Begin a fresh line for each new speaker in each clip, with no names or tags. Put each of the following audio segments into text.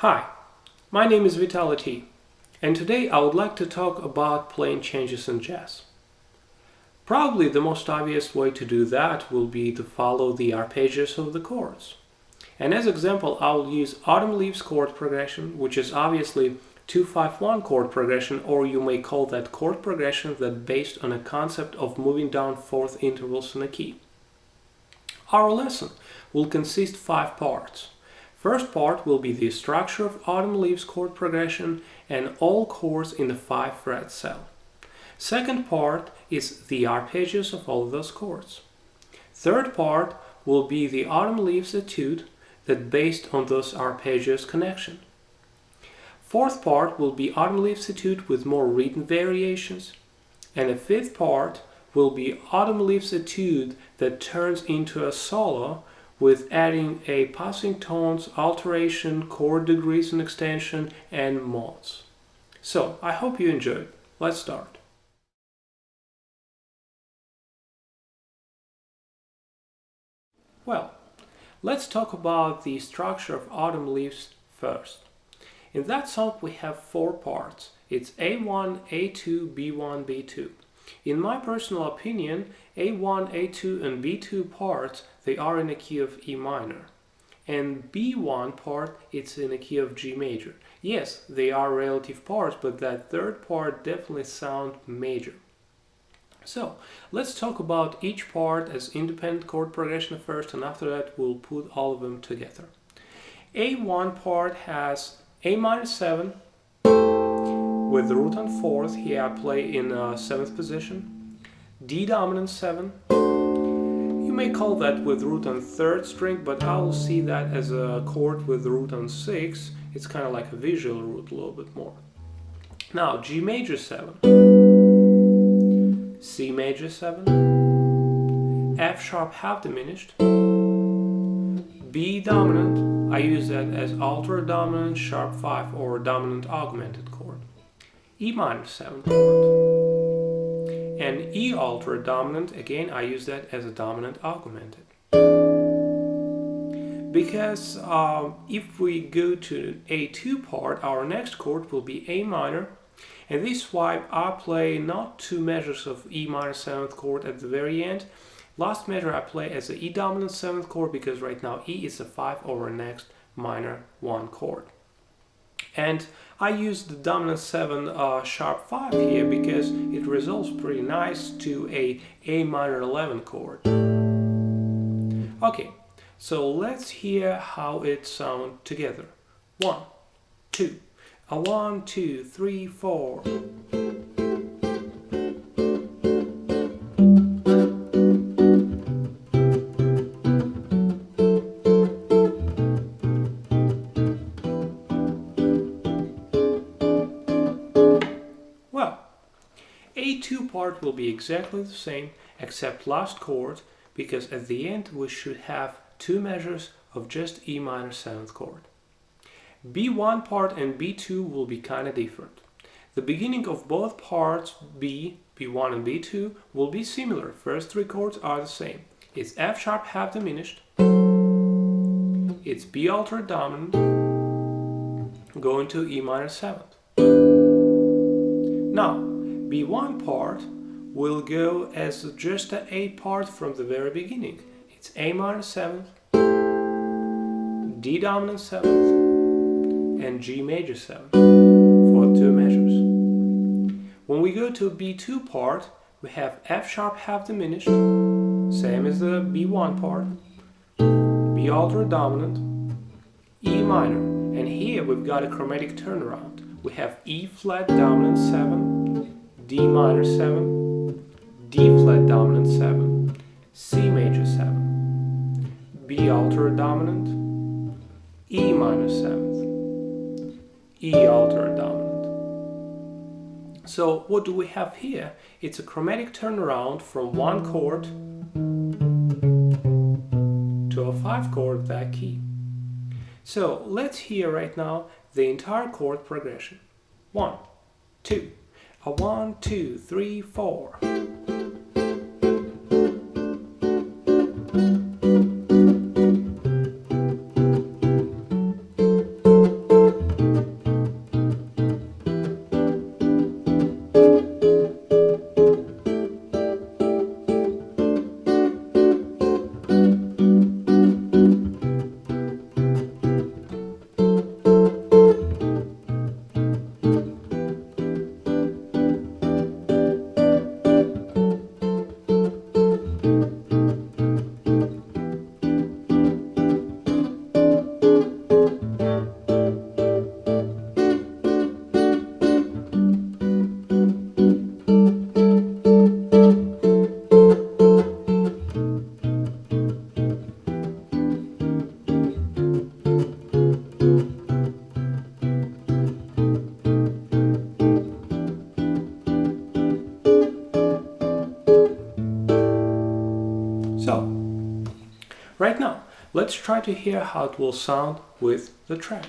Hi, my name is Vitali T, and today I would like to talk about playing changes in jazz. Probably the most obvious way to do that will be to follow the arpeggios of the chords. And as example, I will use Autumn Leaves chord progression, which is obviously 2-5-1 chord progression, or you may call that chord progression that based on a concept of moving down fourth intervals in a key. Our lesson will consist 5 parts. First part will be the structure of Autumn Leaves chord progression and all chords in the 5-fret cell. Second part is the arpeggios of all of those chords. Third part will be the Autumn Leaves etude that based on those arpeggios connection. Fourth part will be Autumn Leaves etude with more written variations. And the fifth part will be Autumn Leaves etude that turns into a solo with adding a passing tones, alteration, chord degrees and extension, and mods. So, I hope you enjoyed. Let's start. Well, let's talk about the structure of Autumn Leaves first. In that song we have 4 parts. It's A1, A2, B1, B2. In my personal opinion, A1, A2 and B2 parts, they are in a key of E minor. And B1 part, it's in a key of G major. Yes, they are relative parts, but that third part definitely sounds major. So, let's talk about each part as independent chord progression first, and after that we'll put all of them together. A1 part has A minor 7, with the root on 4th, here I play in 7th position. D dominant 7. You may call that with root on 3rd string, but I will see that as a chord with root on 6. It's kind of like a visual root a little bit more. Now G major 7, C major 7, F sharp half diminished, B dominant, I use that as altered dominant sharp 5 or dominant augmented chord. E minor 7 chord, and E altered dominant, again I use that as a dominant augmented. Because if we go to A2 part, our next chord will be A minor, and this is why I play not 2 measures of E minor 7th chord at the very end. Last measure I play as a E dominant 7th chord because right now E is a 5 over next minor 1 chord. And I use the dominant 7 sharp 5 here because it resolves pretty nice to A minor 11 chord. Okay, so let's hear how it sounds together. 1, 2, 1, 2, 3, 4. A2 part will be exactly the same except last chord, because at the end we should have 2 measures of just E minor 7th chord. B1 part and B2 will be kind of different. The beginning of both parts, B1 and B2, will be similar. First 3 chords are the same. It's F sharp half diminished, it's B altered dominant, going to E minor 7th. Now, B1 part will go as just an A part from the very beginning. It's A minor 7th, D dominant 7th, and G major 7th for 2 measures. When we go to B2 part, we have F sharp half diminished, same as the B1 part, B altered dominant, E minor, and here we've got a chromatic turnaround. We have E flat dominant 7, D minor 7, D flat dominant 7, C major 7, B altered dominant, E minor 7th, E altered dominant. So what do we have here? It's a chromatic turnaround from 1 chord to a 5 chord that key. So let's hear right now the entire chord progression. 1, 2. 1, 2, 3, 4. So, right now, let's try to hear how it will sound with the track.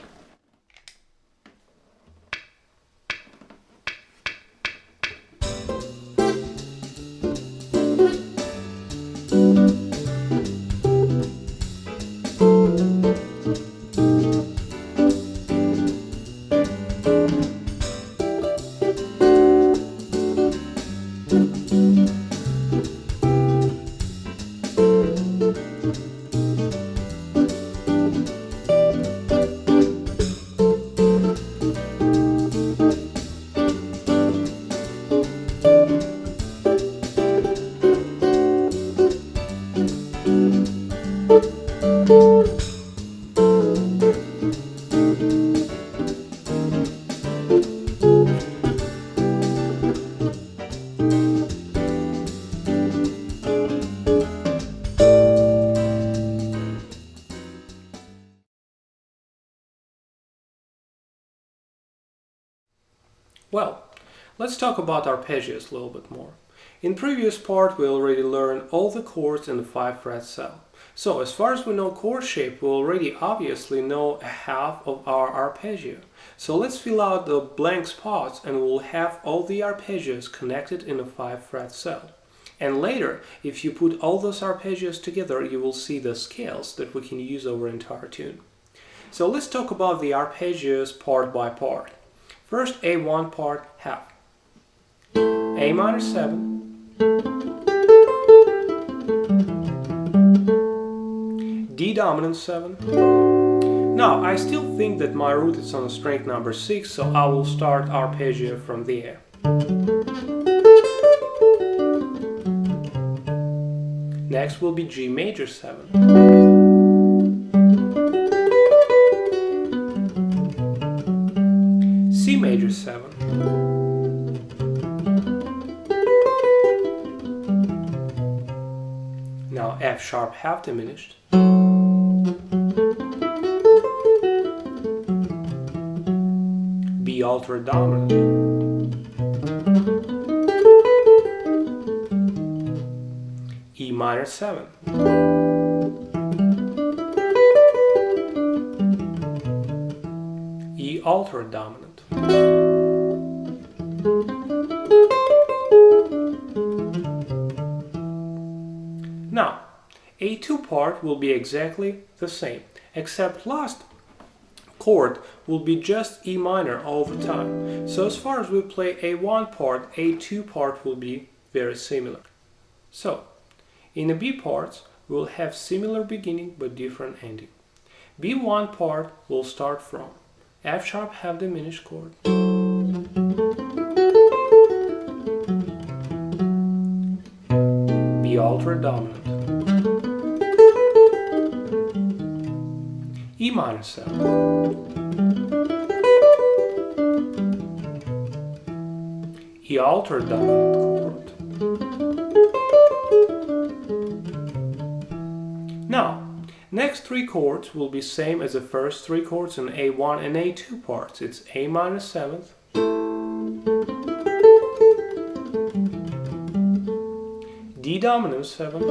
Well, let's talk about arpeggios a little bit more. In previous part we already learned all the chords in the 5-fret cell. So as far as we know chord shape, we already obviously know half of our arpeggio. So let's fill out the blank spots and we'll have all the arpeggios connected in a 5-fret cell. And later, if you put all those arpeggios together, you will see the scales that we can use over entire tune. So let's talk about the arpeggios part by part. First, A1 part, half. A minor 7. D dominant 7. Now, I still think that my root is on string number 6, so I will start arpeggio from there. Next will be G major 7. C major 7. Now F sharp half diminished. B altered dominant. E minor 7. E altered dominant. Now, A2 part will be exactly the same, except last chord will be just E minor all the time. So as far as we play A1 part, A2 part will be very similar. So, in the B parts, we'll have similar beginning but different ending. B1 part will start from F sharp half diminished chord, B altered dominant, E minor 7, E altered dominant chord. Now, next 3 chords will be same as the first 3 chords in A1 and A2 parts. It's A minor 7th, D dominant 7,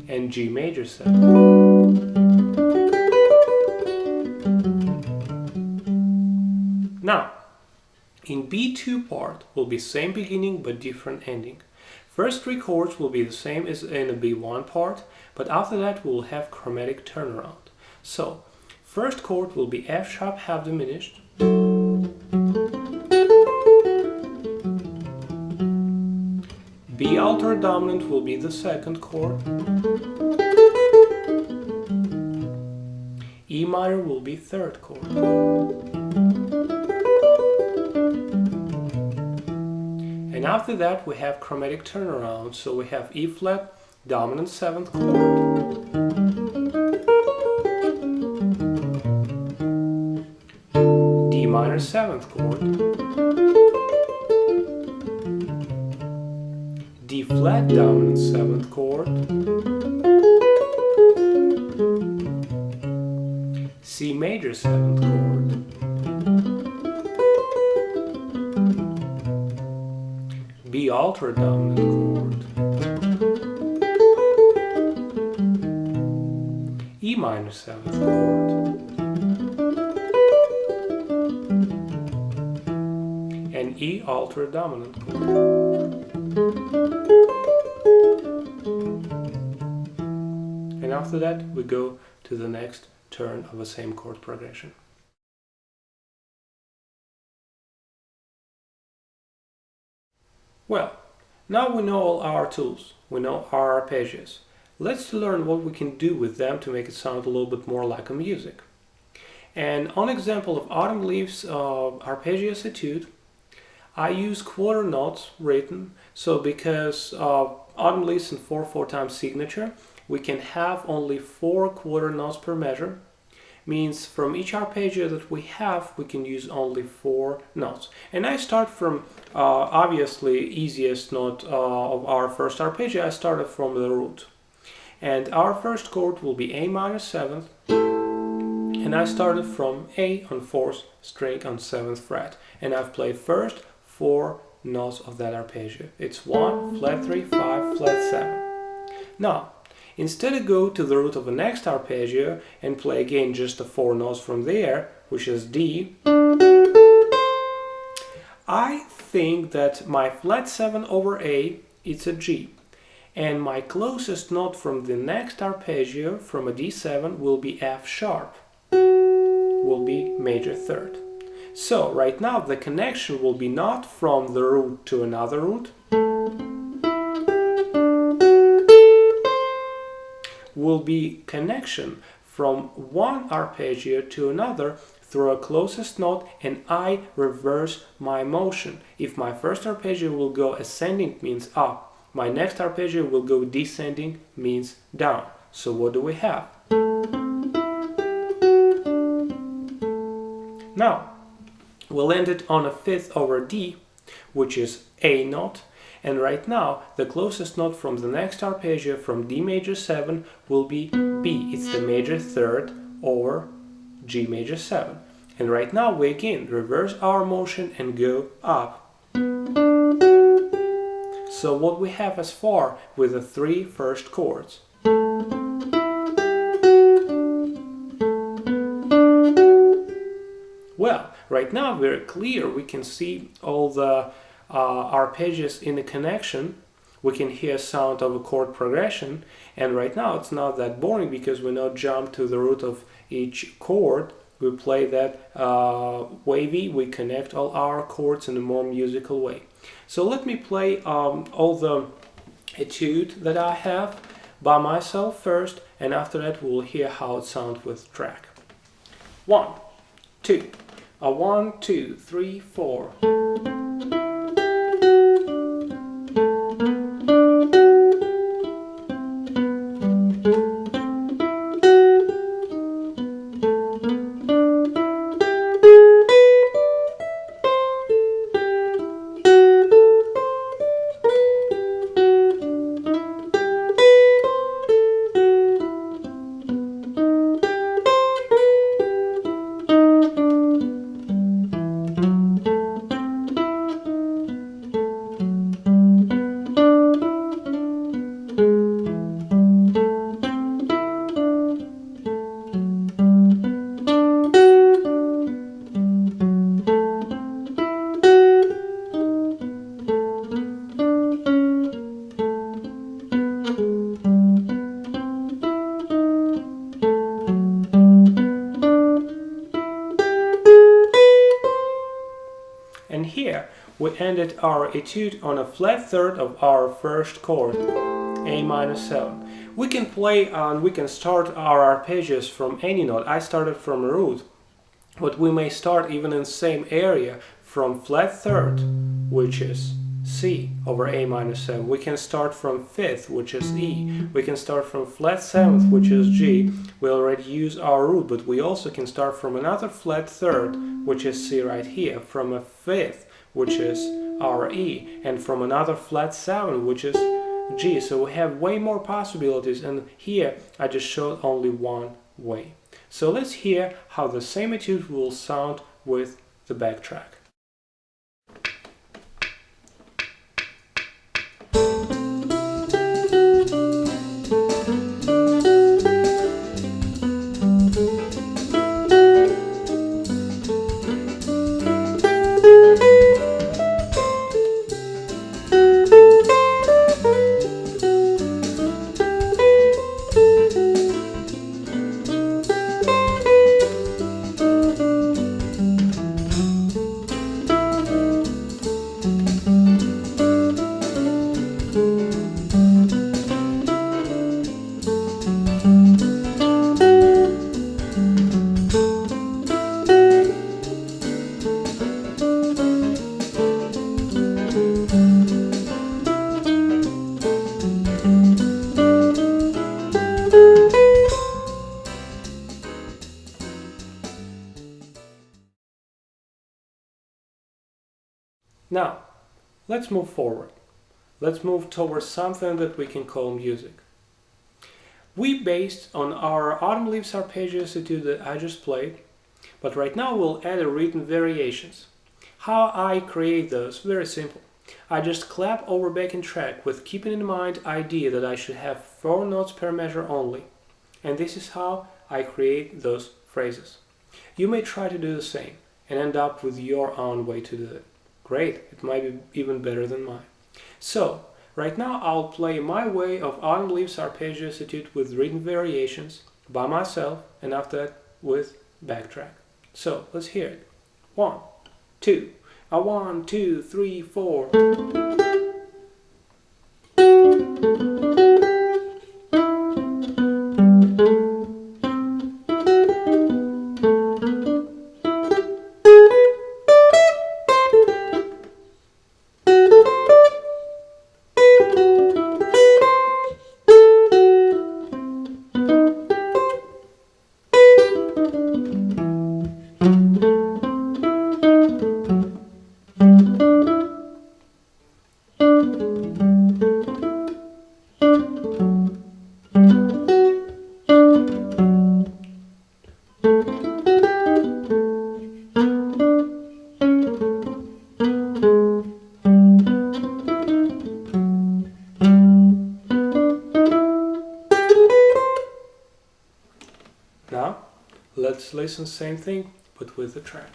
and G major 7. Now, in B2 part will be same beginning but different ending. First 3 chords will be the same as in the B1 part, but after that we'll have chromatic turnaround. So, first chord will be F sharp half diminished, B altered dominant will be the second chord, E minor will be third chord. And after that we have chromatic turnaround, so we have E flat, dominant 7th chord, D minor 7th chord, D flat, dominant 7th chord, C major 7th chord, B altered dominant chord, E minor 7th chord, and E altered dominant chord. And after that we go to the next turn of the same chord progression. Well, now we know all our tools, we know our arpeggios. Let's learn what we can do with them to make it sound a little bit more like a music. And on example of Autumn Leaves Arpeggios Etude, I use quarter notes written, so because Autumn Leaves in 4/4 time signature, we can have only 4 quarter notes per measure. Means from each arpeggio that we have, we can use only 4 notes. And I start from obviously easiest note of our first arpeggio. I started from the root. And our first chord will be A minor 7th. And I started from A on 4th string on 7th fret. And I've played first 4 notes of that arpeggio. It's 1, flat 3, 5, flat 7. Now, instead of go to the root of the next arpeggio and play again just the 4 notes from there, which is D, I think that my flat 7 over A, it's a G. And my closest note from the next arpeggio, from a D7, will be F sharp, will be major 3rd. So right now the connection will be not from the root to another root, will be connection from one arpeggio to another through a closest note, and I reverse my motion. If my first arpeggio will go ascending, means up. My next arpeggio will go descending, means down. So what do we have? Now, we'll end it on a 5th over D, which is A note. And right now, the closest note from the next arpeggio, from D major 7, will be B. It's the major 3rd over G major 7. And right now, we again reverse our motion and go up. So what we have as far with the 3 first chords. Well, right now very clear, we can see all the arpeggios in a connection. We can hear sound of a chord progression, and right now it's not that boring because we now jump to the root of each chord. We play that wavy, we connect all our chords in a more musical way. So let me play all the etude that I have by myself first, and after that we'll hear how it sounds with track. 1, 2, 1, 2, 3, 4. And here we ended our etude on a flat 3rd of our first chord, A minor 7. We can play and we can start our arpeggios from any note. I started from a root, but we may start even in the same area from flat 3rd, which is C over A minor 7. We can start from 5th, which is E. We can start from flat 7th, which is G. We already use our root, but we also can start from another flat 3rd, which is C right here, from a 5th, which is our E, and from another flat 7, which is G. So we have way more possibilities, and here I just showed only one way. So let's hear how the same etude will sound with the backtrack. Now, let's move forward. Let's move towards something that we can call music. We based on our Autumn Leaves Arpeggios etude that I just played, but right now we'll add a written variations. How I create those? Very simple. I just clap over backing track with keeping in mind idea that I should have 4 notes per measure only. And this is how I create those phrases. You may try to do the same and end up with your own way to do it. Great, it might be even better than mine. So, right now I'll play my way of Autumn Leaves Arpeggios etude with written variations by myself and after that with backtrack. So, let's hear it. 1, 2, 1, 2, 3, 4. Now, let's listen same thing, but with the track.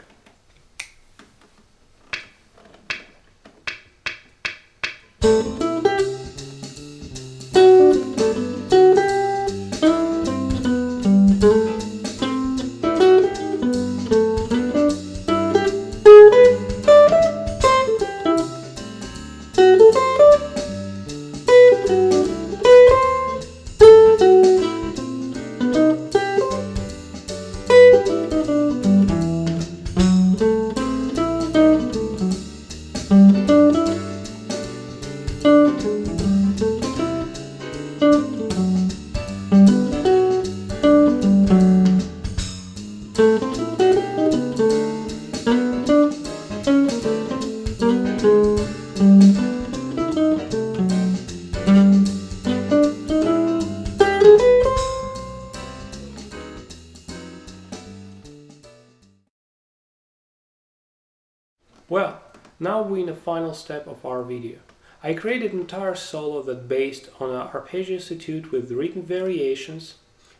Well, now we're in the final step of our video. I created an entire solo that based on an Arpeggios etude with written variations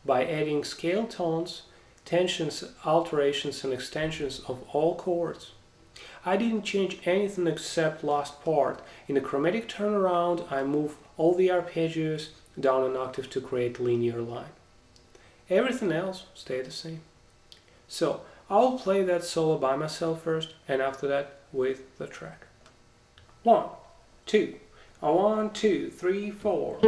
by adding scale tones, tensions, alterations and extensions of all chords. I didn't change anything except last part. In the chromatic turnaround, I moved all the arpeggios down an octave to create linear line. Everything else stayed the same. So, I'll play that solo by myself first, and after that with the track. 1, 2, 1, 2, 3, 4.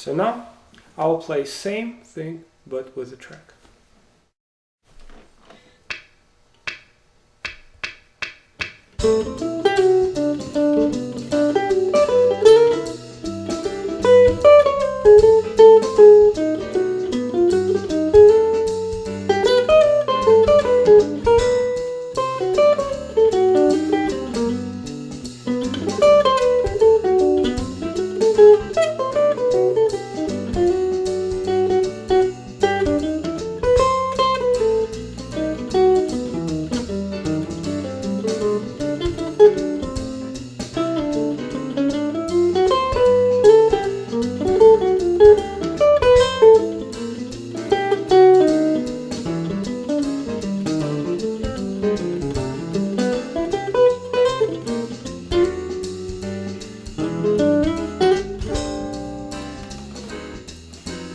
So now I'll play same thing but with the track.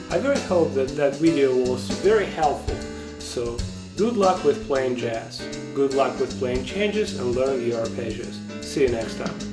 I very hope that that video was very helpful, so good luck with playing jazz, good luck with playing changes, and learn the arpeggios. See you next time.